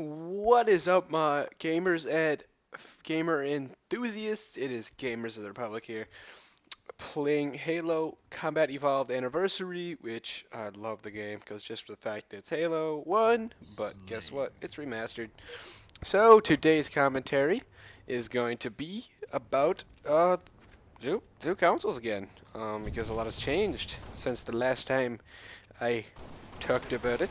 What is up, my gamers and gamer enthusiasts? It is Gamers of the Republic here, playing Halo Combat Evolved Anniversary, which I love the game because just for the fact that it's Halo 1, but guess what? It's remastered. So today's commentary is going to be about zoo councils again, because a lot has changed since the last time I talked about it.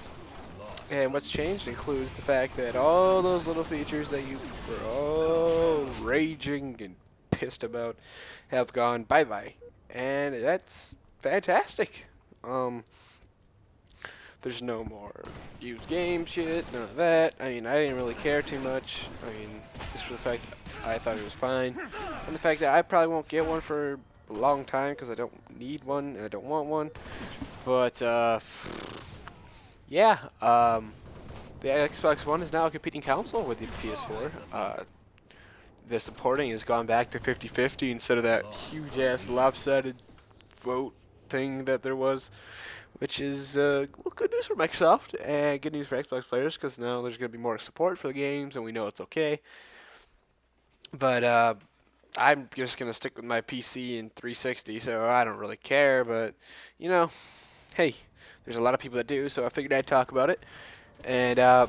And what's changed includes the fact that all those little features that you were all raging and pissed about have gone bye-bye. And that's fantastic. Um, there's no more used game shit, none of that. I mean, I didn't really care too much. I mean, just for the fact that I thought it was fine. And the fact that I probably won't get one for a long time because I don't need one and I don't want one. But, yeah, the Xbox One is now a competing console with the PS4. The supporting has gone back to 50-50 instead of that huge-ass lopsided vote thing that there was, which is well, good news for Microsoft and good news for Xbox players because now there's going to be more support for the games and we know it's okay. But I'm just going to stick with my PC and 360, so I don't really care. But, you know, hey, there's a lot of people that do, so I figured I'd talk about it. And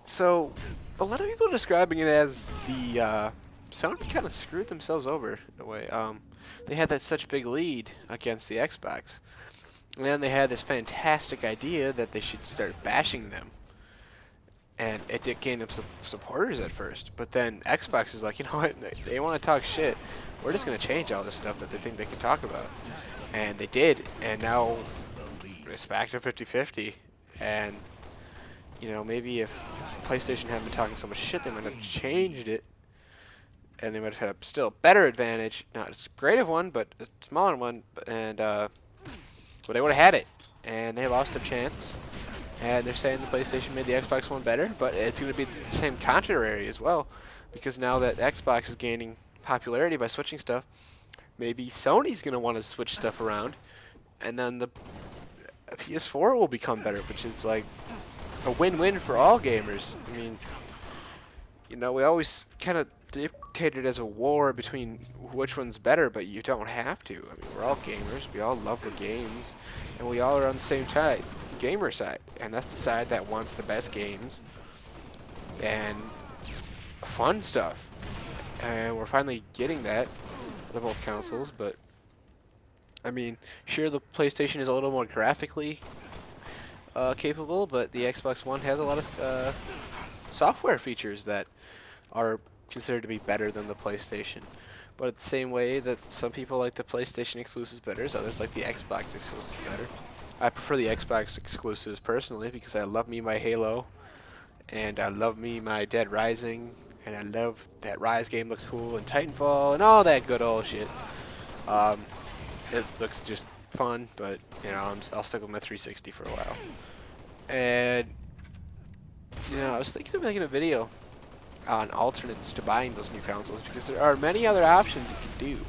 so a lot of people are describing it as the Sony kind of screwed themselves over in a way. They had that such big lead against the Xbox, and then they had this fantastic idea that they should start bashing them, and it did gain them supporters at first. But then Xbox is like, you know what? They want to talk shit. We're just gonna change all this stuff that they think they can talk about, and they did, and now it's back to 50-50, and you know, maybe if PlayStation hadn't been talking so much shit, they might have changed it, and they might have had a still better advantage. Not as great of one, but a smaller one, and but they would have had it, and they lost their chance. And they're saying the PlayStation made the Xbox One better, but it's going to be the same contrary as well, because now that Xbox is gaining popularity by switching stuff, maybe Sony's going to want to switch stuff around, and then the PS4 will become better, which is like a win-win for all gamers. I mean, you know, we always kind of dictated as a war between which one's better, but you don't have to. I mean, we're all gamers. We all love the games, and we all are on the same side, gamer side, and that's the side that wants the best games and fun stuff. And we're finally getting that with both consoles, but I mean, sure, the PlayStation is a little more graphically capable, but the Xbox One has a lot of software features that are considered to be better than the PlayStation. But at the same way that some people like the PlayStation exclusives better, others like the Xbox exclusives better. I prefer the Xbox exclusives personally because I love me my Halo, and I love me my Dead Rising, and I love that Rise game looks cool, and Titanfall, and all that good old shit. It looks just fun, but you know, I'll stick with my 360 for a while. And you know, I was thinking of making a video on alternates to buying those new consoles because there are many other options you can do.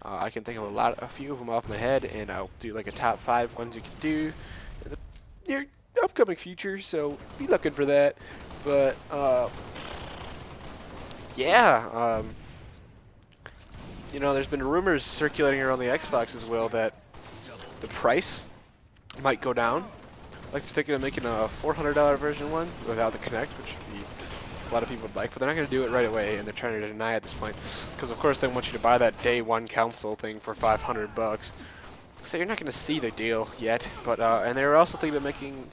I can think of a few of them off my head, and I'll do like a top 5 ones you can do in the near upcoming future. So be looking for that. But yeah. You know, there's been rumors circulating around the Xbox as well that the price might go down. Like they're thinking of making a $400 version one without the Kinect, which would be a lot of people would like, but they're not going to do it right away, and they're trying to deny at this point, because of course they want you to buy that day one console thing for $500. So you're not going to see the deal yet. But and they were also thinking about making,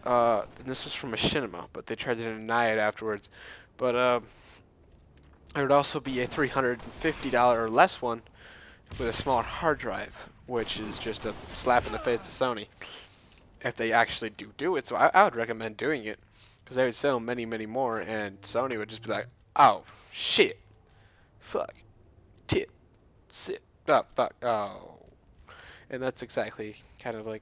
and this was from Machinima, but they tried to deny it afterwards. But there would also be a $350 or less one with a smaller hard drive, which is just a slap in the face to Sony if they actually do it. So I would recommend doing it because they would sell many, many more, and Sony would just be like, oh, shit, fuck, tit, sit, oh, fuck, oh. And that's exactly kind of like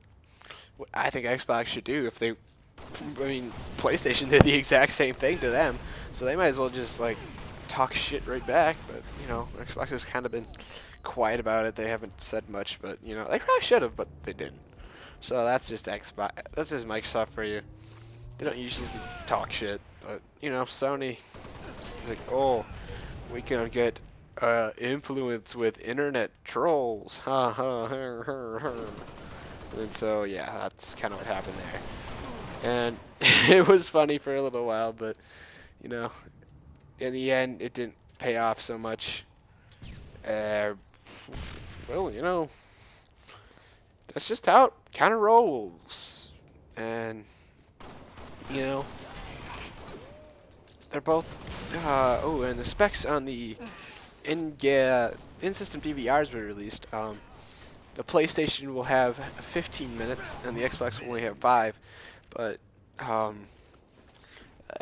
what I think Xbox should do if they, I mean, PlayStation did the exact same thing to them, so they might as well just, like, talk shit right back. But you know, Xbox has kind of been quiet about it. They haven't said much, but you know, they probably should have, but they didn't. So that's just Xbox. That's just Microsoft for you. they don't usually talk shit, but you know, Sony, like, oh, we can get influence with internet trolls, ha ha ha ha ha. And so yeah, that's kind of what happened there. And it was funny for a little while, but you know, in the end, it didn't pay off so much. Well, you know, that's just how it kind of rolls. And you know, they're both. Oh, and the specs on the in-system DVRs were released. The PlayStation will have 15 minutes, and the Xbox will only have 5. But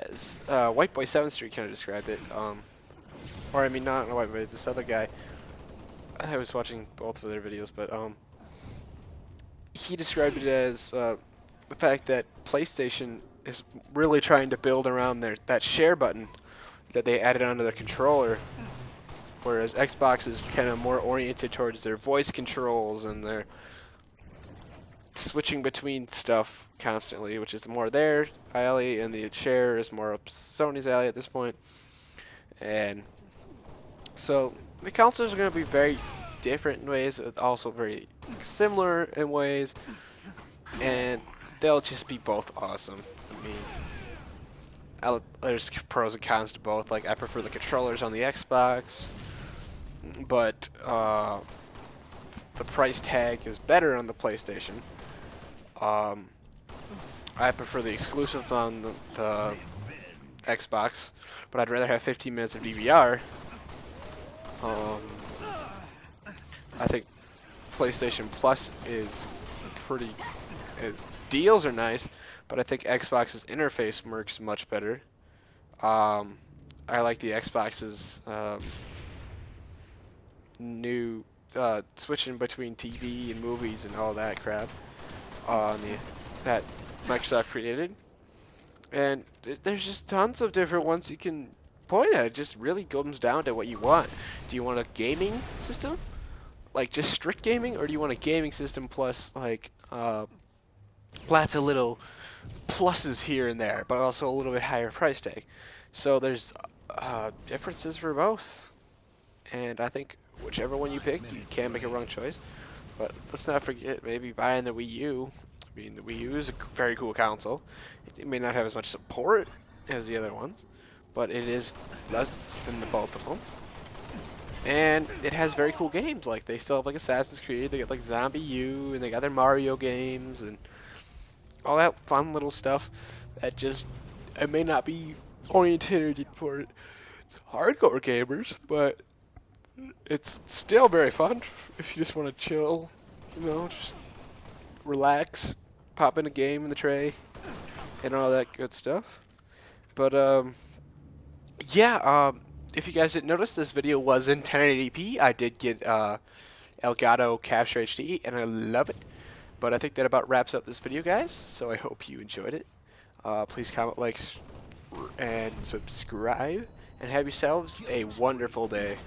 as White Boy 7th Street kind of described it, or I mean, not White Boy, this other guy. I was watching both of their videos, but he described it as the fact that PlayStation is really trying to build around that share button that they added onto their controller, whereas Xbox is kind of more oriented towards their voice controls and their switching between stuff constantly, which is more their alley, and the share is more up Sony's alley at this point. And so the consoles are going to be very different in ways, but also very similar in ways, and they'll just be both awesome. I mean, there's pros and cons to both. Like, I prefer the controllers on the Xbox, but the price tag is better on the PlayStation. I prefer the exclusive on the Xbox, but I'd rather have 15 minutes of DVR. I think PlayStation Plus is deals are nice, but I think Xbox's interface works much better. I like the Xbox's new switching between TV and movies and all that crap that Microsoft created. And there's just tons of different ones you can point at. It just really comes down to what you want. Do you want a gaming system? Like just strict gaming? Or do you want a gaming system plus like lots of little pluses here and there, but also a little bit higher price tag? So there's differences for both. And I think whichever one you pick, you can't make a wrong choice. But let's not forget maybe buying the Wii U. I mean, the Wii U is a very cool console. It may not have as much support as the other ones, but it is less than the both of them. And it has very cool games. Like, they still have like Assassin's Creed, they got like Zombie U, and they got their Mario games, and all that fun little stuff that just, it may not be oriented for hardcore gamers, but it's still very fun if you just want to chill, you know, just relax, pop in a game in the tray, and all that good stuff. But yeah, if you guys didn't notice, this video was in 1080p. I did get Elgato Capture HD, and I love it. But I think that about wraps up this video, guys. So I hope you enjoyed it. Please comment, like, and subscribe, and have yourselves a wonderful day.